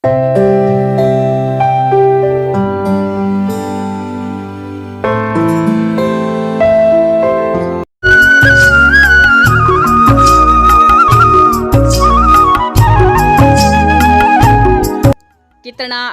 कितना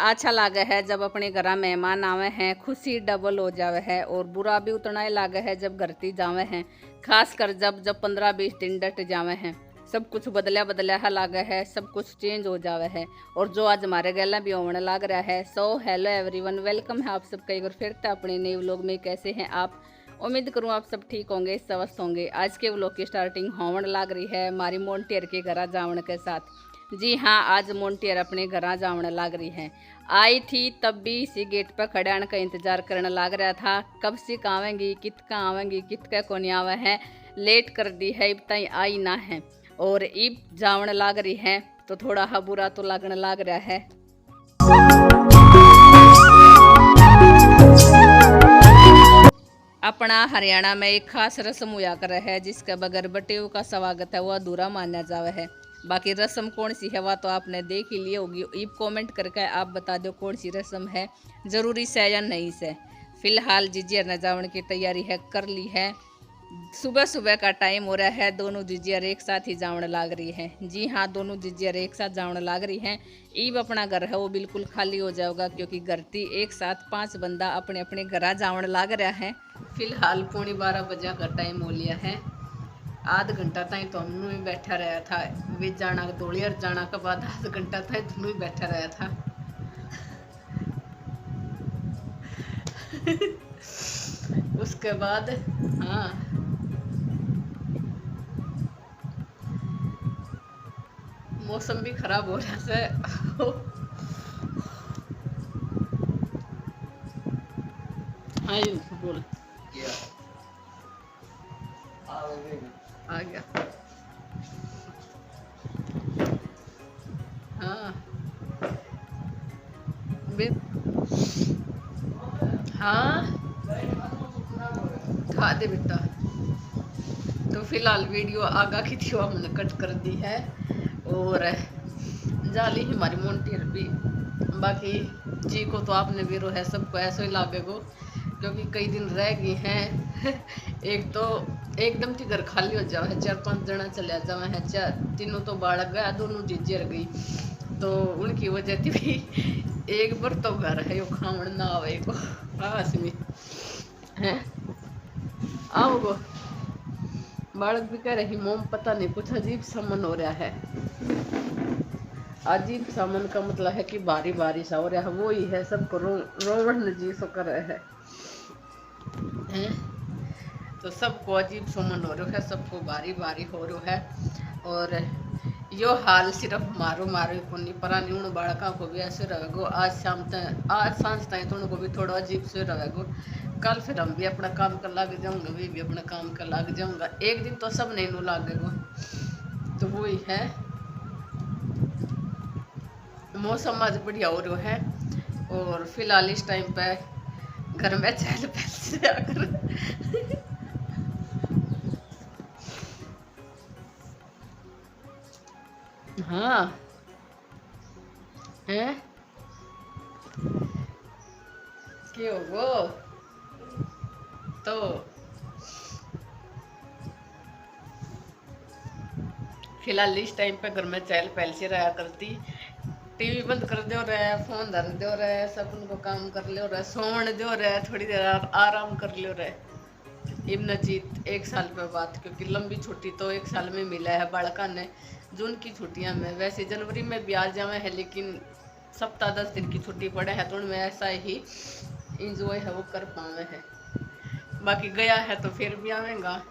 अच्छा लागे है जब अपने घर मेहमान आवे हैं, खुशी डबल हो जावे है। और बुरा भी उतना ही लागे है जब घरती जावे हैं, खास कर जब 15-20 दिन डट जावे हैं। सब कुछ बदला बदला लागे है, सब कुछ चेंज हो जावे है। और जो आज हमारे गला भी होने लग रहा है। सो हेलो एवरीवन, वेलकम है आप सबका एक बार फिर से अपने नए व्लॉग में। कैसे हैं आप? उम्मीद करूँ आप सब ठीक होंगे, स्वस्थ होंगे। आज के व्लॉग की स्टार्टिंग होने लग रही है हमारी मोन्टियर के घर जावन के साथ। जी हाँ, आज मोन्टियर अपने घर जावने लग रही है। आई थी तब भी इसी गेट पर खड़े आने का इंतजार करने लग रहा था, कब से आवेंगी, कितका आवेंगी, कितका को नहीं आवे है। लेट कर दी है, इब तई आई ना है। और इब जावने लग रही है तो थोड़ा हा बुरा तो लगने लग रहा है। अपना हरियाणा में एक खास रस्म हुआ कर है, जिसके बगैर बटेऊ का स्वागत है वो अधूरा माना जावे है। बाकी रस्म कौन सी है वह तो आपने देख ही ली होगी। अब कमेंट करके आप बता दो कौन सी रस्म है, ज़रूरी से या नहीं से। फिलहाल जीजिया न जावन की तैयारी है, कर ली है। सुबह सुबह का टाइम हो रहा है, दोनों जीजियर एक साथ ही जावण लाग रही है। जी हाँ, दोनों जीजियर एक साथ जावण लाग रही हैं। ईब अपना घर है वो बिल्कुल खाली हो जाएगा, क्योंकि घरती एक साथ 5 बंदा अपने अपने घर जावण लाग रहा है। फिलहाल 11:15 बजे का टाइम हो लिया है। आध घंटा तक तो हम ही बैठा रहा था। वे जाना दौड़ियर जाना के बाद आध घंटा तक दोनों ही बैठा रहा था। उसके बाद हाँ, मौसम भी खराब हो रहा है। हाँ बोल, आ गया। हाँ हाँ, खा दे बेटा। तो फिलहाल वीडियो आगा की थी हमने कट कर दी है। और जाली हमारी मोन्टियर भी। बाकी जी को तो आपने भी रो है, सबको ऐसा ही लागेगो, क्योंकि कई दिन रह गए हैं। एक तो एकदम से घर खाली हो जाओ है, 4-5 जना चले जावे है। तीनों तो बालक गया, दोनों जीजी रह गई, तो उनकी वजह थी भी एक बार तो घर है यो खावण ना आवे को। हाँ में है आओ गो। बालक भी कह रही मोम पता नहीं कुछ अजीब सा मन हो रहा है। अजीब सा मन का मतलब है कि बारी बारी सा हो रहा है, वो ही है सबको रोवण जी सो कर रहे हैं। तो सबको अजीब सा मन हो रहा है, सबको बारी बारी हो रहा है। और यो हाल सिर्फ मारो को नहीं परा नहीं, उन बालका को भी ऐसे रहेगो। आज शाम तक, आज सांझ तक तो उनको भी थोड़ा अजीब से रहेगो। कल फिर हम भी अपना काम कर लग जाऊंगा, वे भी अपना काम कर लग जाऊंगा। एक दिन तो सब नहीं नु लागेगो। तो वो ही है, मौसम आज बढ़िया हो रहा है। और फिलहाल इस टाइम पे घर में चहल पहल से आकर हाँ है क्यों वो तो फिलहाल इस टाइम पे घर में चहल पहल से रहा करती। टीवी बंद कर दो रहे, फोन धर दो रहे, सब उनको काम कर लो रहे, सोने दो रहे, थोड़ी देर आराम कर लो रहे। इब्न जीत 1 साल पे बात, क्योंकि लंबी छुट्टी तो 1 साल में मिला है बालका ने। जून की छुट्टियां में, वैसे जनवरी में भी आ जावे है, लेकिन सप्ताह 10 दिन की छुट्टी पड़े है तो उनमें ऐसा ही इंजॉय है वो कर पावे है। बाकी गया है तो फिर भी आवेगा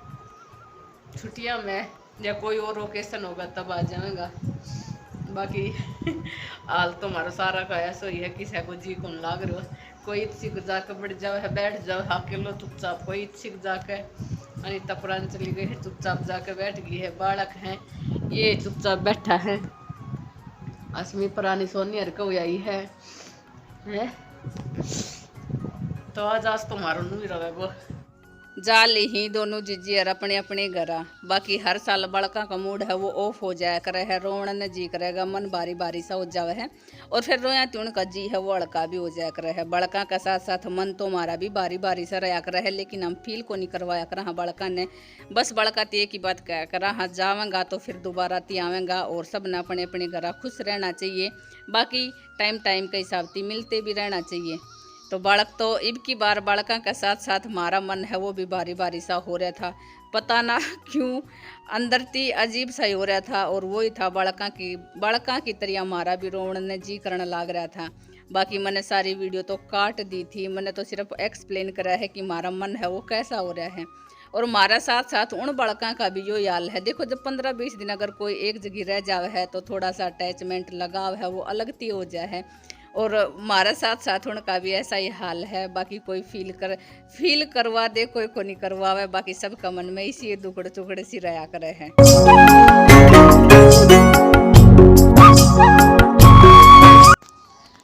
छुट्टियां में, या कोई और ओकेशन होगा तब आ जाएगा। बाकी हाल तो हमारा सारा का ऐसा ही है, किसी को जी कौन लाग रहा है। कोई सीख जाके बैठ जाओ है, बैठ जाओ अकेलो चुपचाप, कोई सीख जाके अनिता पुरान चली गई है, चुपचाप जाके बैठ गई है। बालक है ये चुपचाप बैठा है। असमी पुरानी सोनी हरक आई है। तो आज तो मारो नहीं रहेगा। जा ली ही दोनों जीजी और अपने अपने घर। बाकी हर साल बड़का का मूड है वो ऑफ हो जाया करे है, रोने न जी करेगा, मन बारी बारी सा हो जावे है और फिर रोया त्यों का जी है वो अड़का भी हो जाया करे है। बड़का का साथ साथ मन तो हमारा भी बारी बारी सा रहा करे है, लेकिन हम फील को नहीं करवाया करा हाँ बड़का ने। बस बड़का ते की बात कह करा हाँ जावेंगा तो फिर दोबारा ती आवेंगा और सब ने अपने अपने घर खुश रहना चाहिए। बाकी टाइम टाइम के हिसाब से मिलते भी रहना चाहिए। तो बालक तो इब की बार बालका के साथ साथ हमारा मन है वो भी बारी बारी सा हो रहा था, पता ना क्यों अंदर ती अजीब सा ही हो रहा था। और वही था बालका की तरह हमारा भी रोवन ने जी करने लग रहा था। बाकी मैंने सारी वीडियो तो काट दी थी, मैंने तो सिर्फ एक्सप्लेन करा है कि हमारा मन है वो कैसा हो रहा है। और हमारा साथ साथ उन बालका का भी यो हाल है। देखो जब 15-20 दिन अगर कोई एक जगह रह जावे है तो थोड़ा सा अटैचमेंट लगाव है वो अलग ती हो जाए है। और हमारा साथ साथ उनका भी ऐसा ही हाल है। बाकी कोई फील करवा दे, कोई को नहीं करवावे, बाकी सबका मन में इसी दुखड़े चुखड़े सी रहा करे हैं।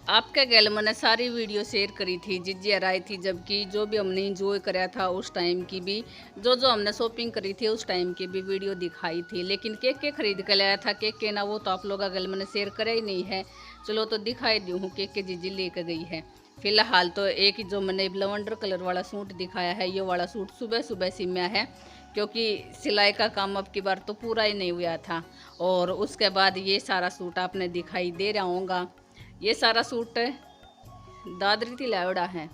आपके गैल मैंने सारी वीडियो शेयर करी थी जिज्जी आई थी, जबकि जो भी हमने इंजॉय कराया था उस टाइम की भी, जो हमने शॉपिंग करी थी उस टाइम की भी वीडियो दिखाई थी। लेकिन केक के खरीद के लाया था केक के ना, वो तो आप लोग गैल मैंने शेयर करे ही नहीं है। चलो तो दिखाई दी हूँ केक के जिज्जी लेकर गई है। फिलहाल तो एक जो मैंने लवेंडर कलर वाला सूट दिखाया है, ये वाला सूट सुबह सुबह सिम्या है, क्योंकि सिलाई का काम अब की बार तो पूरा ही नहीं हुआ था। और उसके बाद ये सारा सूट आपने दिखाई दे रहा होगा, ये सारा सूट दादरी थी लावड़ा है।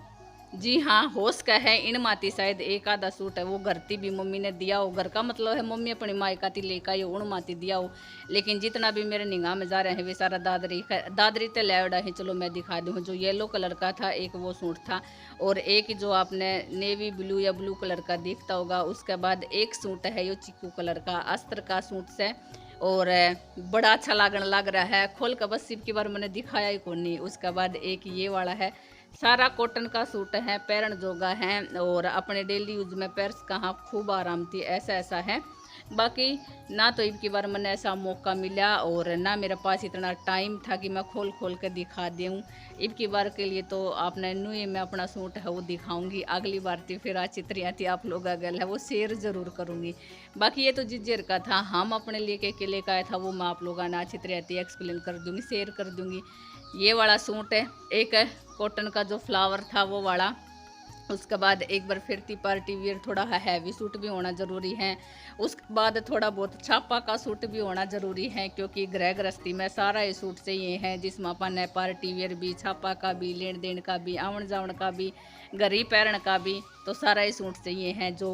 जी हाँ, होश का है इन माती शायद एक आधा सूट है वो घरती भी मम्मी ने दिया हो। घर का मतलब है मम्मी अपनी मायका ती लेकर आई उन माती दिया हो। लेकिन जितना भी मेरे निगाह में जा रहे हैं वे सारा दादरी ते लावड़ा है। चलो मैं दिखा दूँ, जो येलो कलर का था एक वो सूट था, और एक जो आपने नेवी ब्लू या ब्लू कलर का दिखता होगा। उसके बाद एक सूट है यो चिक्कू कलर का अस्त्र का सूट से, और बड़ा अच्छा लागण लग रहा है। खोल कर बस सिर्फ की बार मैंने दिखाया ही कौन नहीं। उसके बाद एक ये वाला है, सारा कॉटन का सूट है, पैरण जोगा है और अपने डेली यूज में पैर्स कहाँ खूब आराम थी, ऐसा ऐसा है। बाकी ना तो इब की बार मैंने ऐसा मौका मिला और ना मेरे पास इतना टाइम था कि मैं खोल खोल के दिखा दूँ। इब की बार के लिए तो आपने न्यू में अपना सूट है वो दिखाऊंगी। अगली बार थी फिर आज चित्रियाँ थी आप लोग अगल है वो शेयर ज़रूर करूँगी। बाकी ये तो जिज्जर का था, हम अपने लिए के लेकर आया था वो मैं आप लोगों ने चित्रियाँ थी एक्सप्लेन कर दूँगी, शेयर कर दूँगी। ये वाला सूट है, एक है कॉटन का जो फ्लावर था वो वाला। उसके बाद एक बार फिर थी पार्टी वियर, थोड़ा हैवी सूट भी होना ज़रूरी है। उसके बाद थोड़ा बहुत छापा का सूट भी होना ज़रूरी है, क्योंकि गृह गृहस्थी में सारा ये सूट चाहिए है, जिसमें अपन है पार्टी वियर भी, छापा का भी, लेन देन का भी, आवन जावन का भी, गरी पैरण का भी, तो सारा ये सूट चाहिए है। जो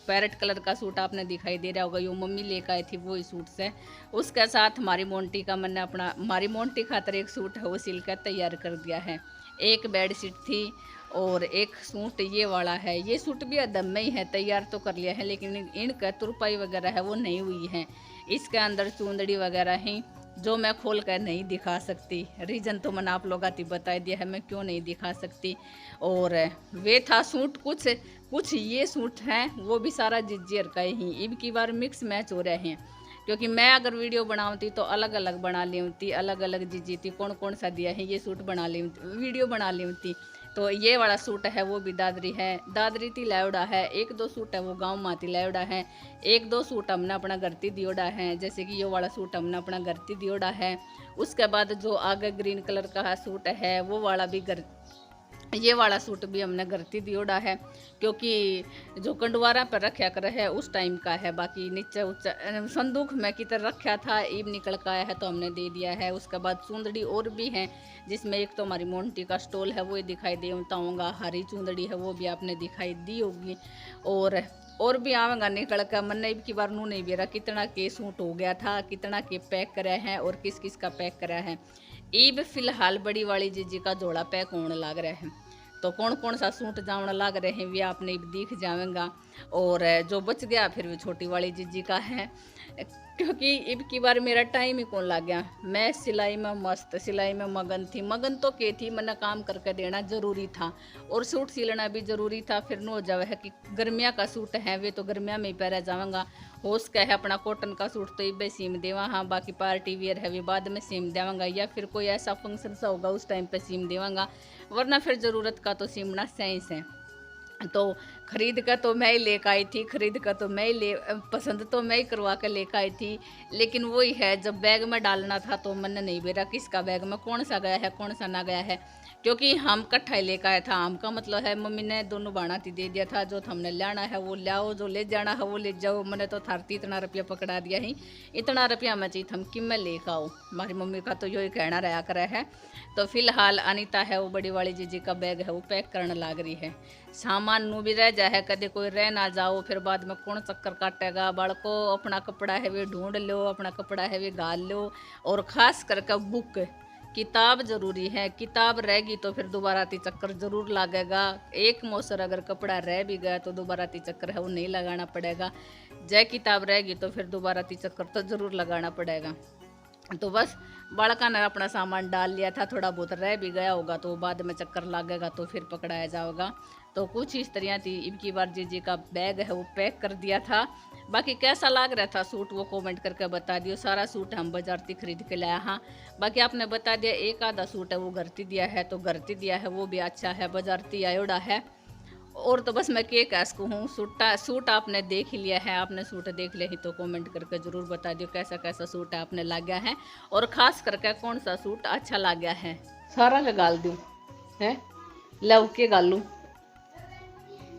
पैरेट कलर का सूट आपने दिखाई दे रहा होगा यो मम्मी लेकर आई थी वो ही सूट से। उसके साथ हमारी मोंटी का मैंने अपना हमारी मोंटी खातर एक सूट है वो सिल कर तैयार कर दिया है। एक बेड शीट थी और एक सूट ये वाला है। ये सूट भी अदम में ही है, तैयार तो कर लिया है, लेकिन इनका तुरपाई वगैरह है वो नहीं हुई है। इसके अंदर चूंदड़ी वगैरह ही जो मैं खोल कर नहीं दिखा सकती। रीज़न तो मैंने आप लोगों को बता दिया है मैं क्यों नहीं दिखा सकती। और वे था सूट, कुछ ये सूट हैं वो भी सारा जिज्जर का ही इब की बार मिक्स मैच हो रहे हैं। क्योंकि मैं अगर वीडियो बनाती तो अलग अलग बना लेती, अलग अलग जिज्जी थी कौन कौन सा दिया है ये सूट बना लेती, वीडियो बना लेती। तो ये वाला सूट है वो भी दादरी है, दादरी ती लावड़ा है। एक दो सूट है वो गांव माती लावड़ा है। एक दो सूट हमने अपना घरती दियोड़ा है, जैसे कि ये वाला सूट हमने अपना घरती दियोड़ा है। उसके बाद जो आगे ग्रीन कलर का सूट है वो वाला भी ये वाला सूट भी हमने घरती दियोड़ा है, क्योंकि जो कंडवारा पर रखा कर है उस टाइम का है। बाकी नीचे ऊंचा संदूक में की तरह रखा था, ईब निकल का आया है तो हमने दे दिया है। उसके बाद चूंदड़ी और भी है, जिसमें एक तो हमारी मोंटी का स्टॉल है वो दिखाई देता होगा, हरी चूंदड़ी है वो भी आपने दिखाई दी होगी। और भी आवेगा निकल कर। मैंने इब की बार नू नहीं बेरा कितना के सूट हो गया था, कितना के पैक कराया है और किस किस का पैक कराया है। ईब फिलहाल बड़ी वाली जीजी का जोड़ा पैक होने लग रहा है, तो कौन कौन सा सूट जावन लग रहे हैं वे आपने दिख जाएगा। और जो बच गया फिर भी छोटी वाली जीजी का है, क्योंकि इब की बार मेरा टाइम ही कौन लग गया। मैं सिलाई में मस्त, सिलाई में मगन थी, मगन तो के थी, मैंने काम करके देना ज़रूरी था और सूट सिलना भी ज़रूरी था। फिर नो जावे है कि गर्मिया का सूट है वे तो गर्मिया में ही पहरा जाऊँगा। होश का है अपना कॉटन का सूट तो इबे सीम देवा, हाँ बाकी पार्टी वियर है वे बाद में सीम देवांगा, या फिर कोई ऐसा फंक्शन सा होगा उस टाइम पे सीम देवांगा, वरना फिर ज़रूरत का तो सीमना सही से। तो खरीद कर तो मैं ही लेकर आई थी, खरीद कर तो मैं ही पसंद तो मैं ही करवा कर लेकर आई थी। लेकिन वही है, जब बैग में डालना था तो मन नहीं बेरा किसका बैग में कौन सा गया है कौन सा ना गया है, क्योंकि हम इकट्ठा ही लेकर आया था। हम का मतलब है मम्मी ने दोनों बाणा थी दे दिया था, जो हमने लाना है वो लाओ, जो ले जाना है वो ले जाओ। मैंने तो थारती इतना रुपया पकड़ा दिया ही, इतना रुपया मैं चाहिए हम कि मैं लेकर आऊँ। हमारी मम्मी का तो यही कहना रहा करे है। तो फिलहाल अनीता है वो बड़ी वाली जीजी का बैग है वो पैक करने लग रही है। सामान नू भी रह जाए, कदे कोई रह ना जाओ, फिर बाद में कौन चक्कर काटेगा। बालको अपना कपड़ा है वे ढूंढ लो, अपना कपड़ा है वे गाल लो। और ख़ास करके बुक किताब ज़रूरी है, किताब रहेगी तो फिर दोबारा ती चक्कर ज़रूर लगेगा। एक मौसर अगर कपड़ा रह भी गया तो दोबारा ती चक्कर है वो नहीं लगाना पड़ेगा। जय किताब रहेगी तो फिर दोबारा ती चक्कर तो ज़रूर लगाना पड़ेगा। तो बस बालका ने अपना सामान डाल लिया था, थोड़ा बहुत रह भी गया होगा तो बाद में चक्कर लगेगा तो फिर पकड़ाया जाएगा। तो कुछ इस तरह थी। इनकी बार जीजी का बैग है वो पैक कर दिया था। बाकी कैसा लग रहा था सूट वो कमेंट करके बता दियो। सारा सूट हम बाजार से खरीद के लाया। हाँ बाकी आपने बता दिया एक आधा सूट है वो घरती दिया है, तो घरती दिया है वो भी अच्छा है, बाजारती आयोड़ा है। और तो बस मैं के कह सकूँ हूँ, सूट आपने देख ही लिया है। आपने सूट देख लिया ही तो कमेंट करके ज़रूर बता दियो कैसा कैसा सूट आपने ला गया है, और ख़ास करके कौन सा सूट अच्छा ला गया है। सारा लगाल दूँ है लव के गालूँ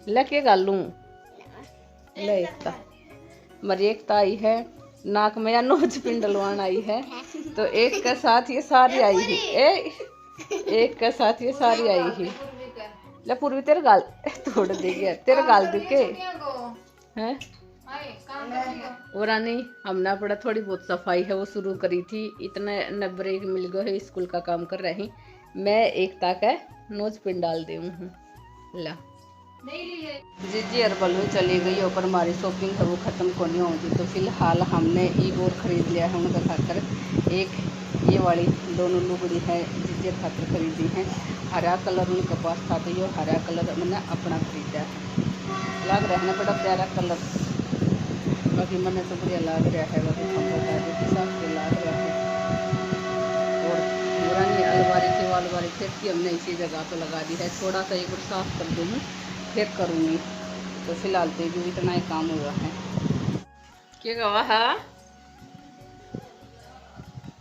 लके गालूँ ले एकता मरी एकता आई है नाक में या नोच पिंडलवान आई है, तो एक के साथ ये सारी आई ही एक के साथ ये सारी आई ही। ले पूर्वी तेरे गाल तोड़ देगी, तेरे गाल दुखे हैं। और रानी हमने अपना थोड़ी बहुत सफाई है वो शुरू करी थी। इतने न ब्रेक मिल गए है, स्कूल का काम कर रही। मैं एक ताक है नोच पिंड डाल दी हूँ। ला जीजी अरबल में चली गई और हमारी शॉपिंग है वो ख़त्म को नहीं होगी। तो फिलहाल हमने एक और ख़रीद लिया है उनका खातर। एक ये वाली दोनों लुगड़ी है जीजी खातर खरीदी है। हरा कलर उनके पास था तो ये हरा कलर मैंने अपना खरीदा है। लग रहा है ना बड़ा प्यारा कलर। बाकी मैंने तो बढ़िया लग रहा है, बाकी हम बता दें हिसाब से लग रहा है। और पुरानी अलमारी की वालवारी फेंकती हमने इसी जगह तो लगा दी है। थोड़ा सा एक बार साफ़ कर दूँ फिर करूँगी। तो फिलहाल तो भी इतना ही काम हुआ है। क्या गवा है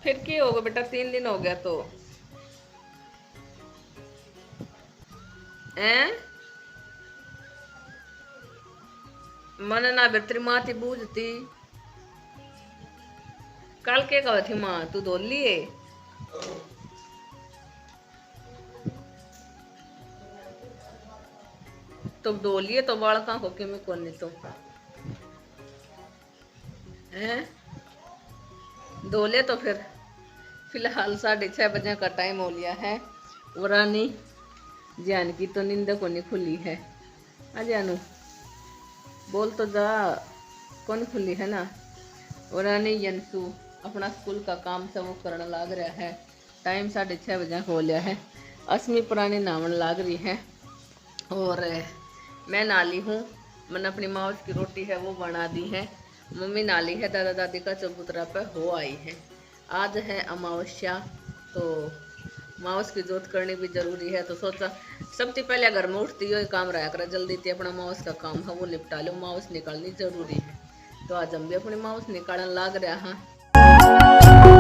फिर क्या होगा बेटा, 3 दिन हो गया तो मन ना बेहतरी माँ थी बूझती। कल के कहा थी माँ तू धो लिए तो धो लिए तो बालका हो के मैं कौन नहीं तो हैं धो ले। तो फिर फिलहाल 6:30 बजे का टाइम हो लिया है। वरानी जान की तो नींद को नहीं खुली है। जानू बोल तो जा कौन खुली है ना। वरानी यंसु अपना स्कूल का काम सब वो करने लग रहा है। टाइम 6:30 बजे हो लिया है। असमी पुरानी नावन लाग रही है और मैं नाली हूँ। मैंने अपनी माउस की रोटी है वो बना दी है। मम्मी नाली है, दादा दादी का चबूतरा पे हो आई है। आज है अमावस्या तो माउस की जोत करनी भी जरूरी है। तो सोचा सबसे पहले घर में उठती हो काम रहा कर जल्दी थी अपना माउस का काम है वो निपटा लो, माउस निकालनी जरूरी है। तो आज हम भी अपनी माउस निकालने लग रहा है।